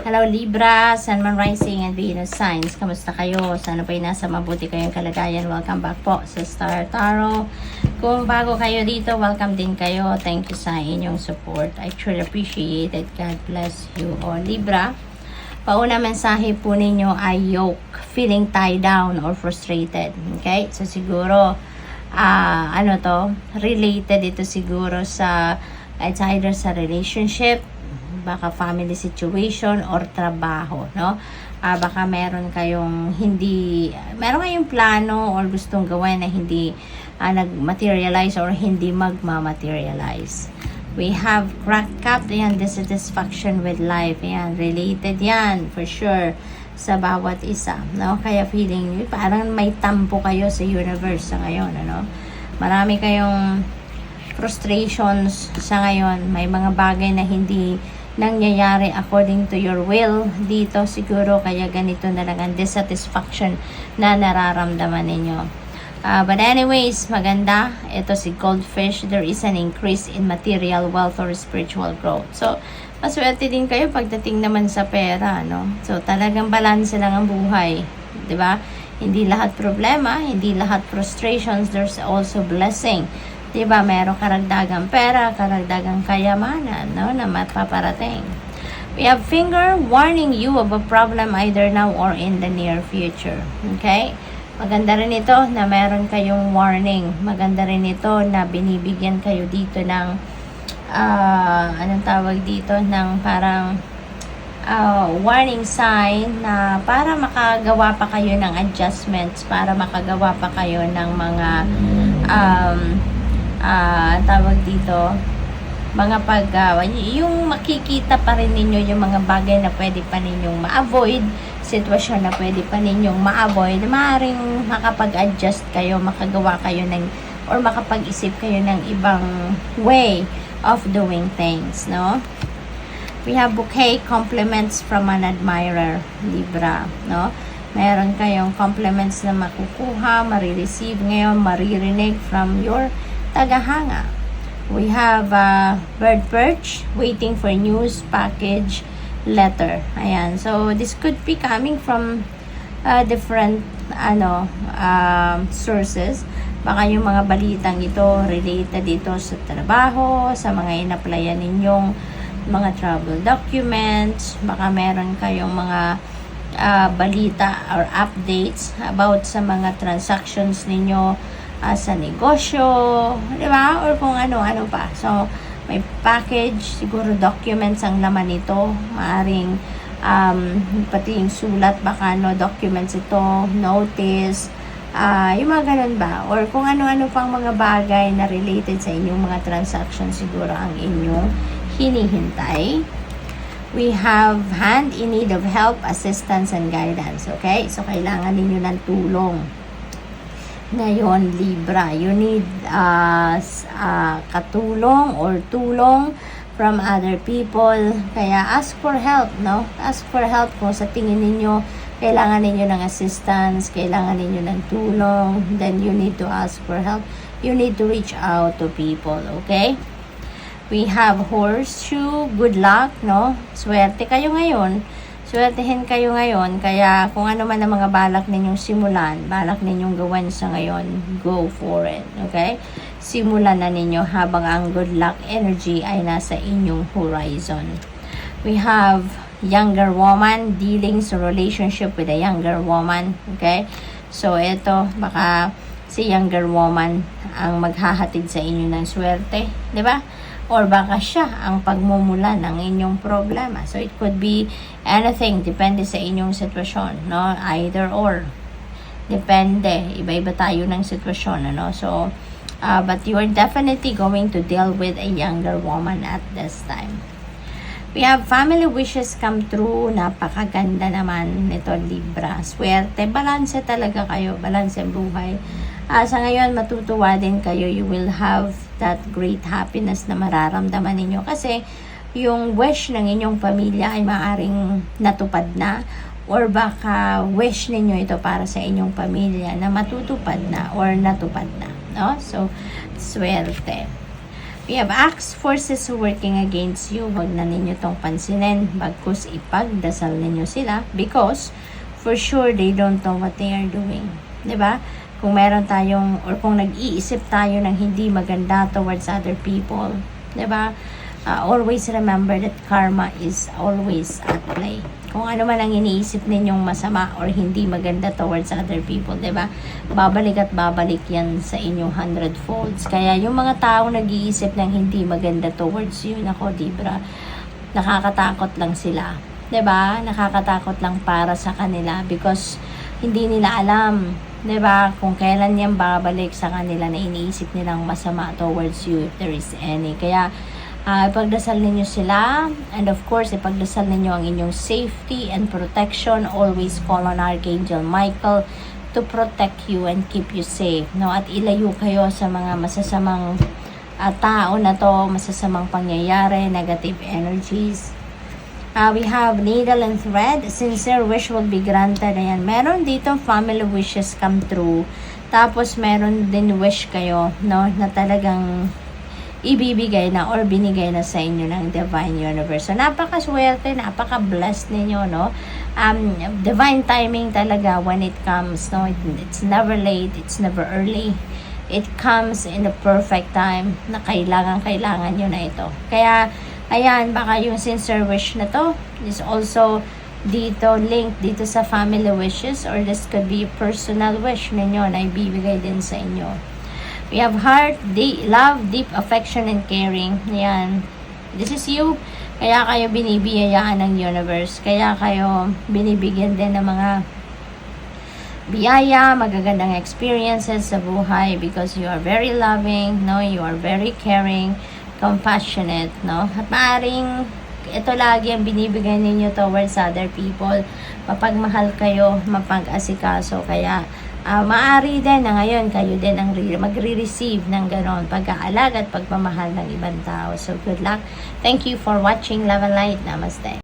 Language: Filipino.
Hello Libra, Sun, Moon, Rising, and Venus signs. Kamusta kayo? Sana po'y nasa mabuti kayong kalagayan. Welcome back po sa Star Tarot. Kung bago kayo dito, welcome din kayo. Thank you sa inyong support. I truly appreciate it. God bless you all. Libra, pauna mensahe po ninyo ay yoke, feeling tied down or frustrated. Okay? So siguro, related ito siguro sa, it's either sa relationship, baka family situation or trabaho, no? Baka meron kayong plano or gustong gawin na hindi nag-materialize or hindi magma-materialize. We have cracked cup, yan, dissatisfaction with life, yan, related yan, for sure, sa bawat isa, no? Kaya feeling, parang may tampo kayo sa universe sa ngayon, ano? Marami kayong frustrations sa ngayon, may mga bagay na hindi nangyayari according to your will dito siguro, kaya ganito na lang ang dissatisfaction na nararamdaman ninyo. But anyways, maganda. Ito si Goldfish, there is an increase in material wealth or spiritual growth. So, maswerte din kayo pagdating naman sa pera, no? So, talagang balanse lang ang buhay, di ba? Hindi lahat problema, hindi lahat frustrations, there's also blessing. Diba, meron karagdagang pera, karagdagang kayamanan, no, na mapaparating. We have finger warning you of a problem either now or in the near future. Okay? Maganda rin ito na meron kayong warning. Maganda rin ito na binibigyan kayo dito ng, anong tawag dito, ng parang warning sign na para makagawa pa kayo ng adjustments, para makagawa pa kayo ng mga, tawag dito, mga yung makikita pa rin ninyo yung mga bagay na pwede pa ninyong ma-avoid, sitwasyon na pwede pa ninyong ma-avoid, maaaring makapag-adjust kayo, makagawa kayo ng, or makapag-isip kayo ng ibang way of doing things, no? We have bouquet compliments from an admirer, Libra, no? Meron kayong compliments na makukuha, marireceive ngayon, maririnig from your tagahanga. We have bird perch, waiting for news, package, letter. Ayan. So, this could be coming from different sources. Baka yung mga balitang ito related dito sa trabaho, sa mga in-applyan ninyong mga travel documents. Baka meron kayong mga balita or updates about sa mga transactions ninyo sa negosyo, di ba? Or kung ano-ano pa. So, may package, siguro documents ang laman nito. Maaring pati yung sulat, baka documents ito, notice, yung mga ganun ba? Or kung ano-ano pang mga bagay na related sa inyong mga transactions, siguro ang inyong hinihintay. We have hand in need of help, assistance, and guidance. Okay? So, kailangan ninyo ng tulong. Ngayon, Libra, you need katulong or tulong from other people. Kaya ask for help, no? Ask for help kung sa tingin ninyo kailangan ninyo ng assistance, kailangan ninyo ng tulong, then you need to ask for help. You need to reach out to people, okay? We have horseshoe, good luck, no? Swerte kayo ngayon. Swertehin kayo ngayon, kaya kung ano man ang mga balak ninyong simulan, balak ninyong gawan sa ngayon, go for it, okay? Simulan na ninyo habang ang good luck energy ay nasa inyong horizon. We have younger woman, dealings or relationship with a younger woman, okay? So, ito, baka si younger woman ang maghahatid sa inyo ng swerte, di ba? Or baka siya ang pagmumula ng inyong problema. So, it could be anything. Depende sa inyong sitwasyon, no? Either or. Depende. Iba-iba tayo ng sitwasyon, ano? So, but you are definitely going to deal with a younger woman at this time. We have family wishes come true. Napakaganda naman nito, Libra. Swerte. Balanse talaga kayo. Balanse ang buhay. Sa ngayon, matutuwa din kayo. You will have that great happiness na mararamdaman ninyo. Kasi, yung wish ng inyong pamilya ay maaring natupad na. Or baka wish ninyo ito para sa inyong pamilya na matutupad na or natupad na. No? So, swerte. We have Axe forces working against you. Huwag na ninyo tong pansinin. Bagkus ipagdasal ninyo sila because for sure they don't know what they are doing. 'Di ba? Kung meron tayong or kung nag-iisip tayo ng hindi maganda towards other people, 'di ba? Always remember that karma is always at play. Kung ano man ang iniisip ninyong masama or hindi maganda towards other people, 'di ba? Babalik at babalik 'yan sa inyo 100 folds. Kaya yung mga taong nag-iisip ng hindi maganda towards you, nako, Libra, nakakatakot lang sila. 'Di ba? Nakakatakot lang para sa kanila because hindi nila alam, 'di ba, kung kailan 'yan babalik sa kanila na iniisip nilang masama towards you if there is any. Kaya ipagdasal ninyo sila, and of course ipagdasal ninyo ang inyong safety and protection. Always call on Archangel Michael to protect you and keep you safe, no? At ilayo kayo sa mga masasamang tao na to, masasamang pangyayari, negative energies. We have needle and thread. Sincere wish will be granted. Ayan, meron dito family wishes come true. Tapos meron din wish kayo, no, na talagang ibibigay na or binigay na sa inyo ng Divine Universe. So, napaka-swerte, napaka-blessed ninyo, no? Divine timing talaga when it comes, no? It's never late, it's never early. It comes in the perfect time na kailangan nyo na ito. Kaya, ayan, baka yung sincere wish na to is also dito, link dito sa family wishes, or this could be personal wish ninyo na ibibigay din sa inyo. We have heart, love, deep affection, and caring. Yan. This is you. Kaya kayo binibiyayaan ng universe. Kaya kayo binibigyan din ng mga biyaya, magagandang experiences sa buhay because you are very loving, no? You are very caring, compassionate, no? At maaaring ito lagi ang binibigay ninyo towards other people. Mapagmahal kayo, mapag-asikaso. Kaya maaari din na ngayon kayo din ang magre-receive ng ganon pag-aalag at pagmamahal ng ibang tao. So good luck. Thank you for watching Love and Light. Namaste.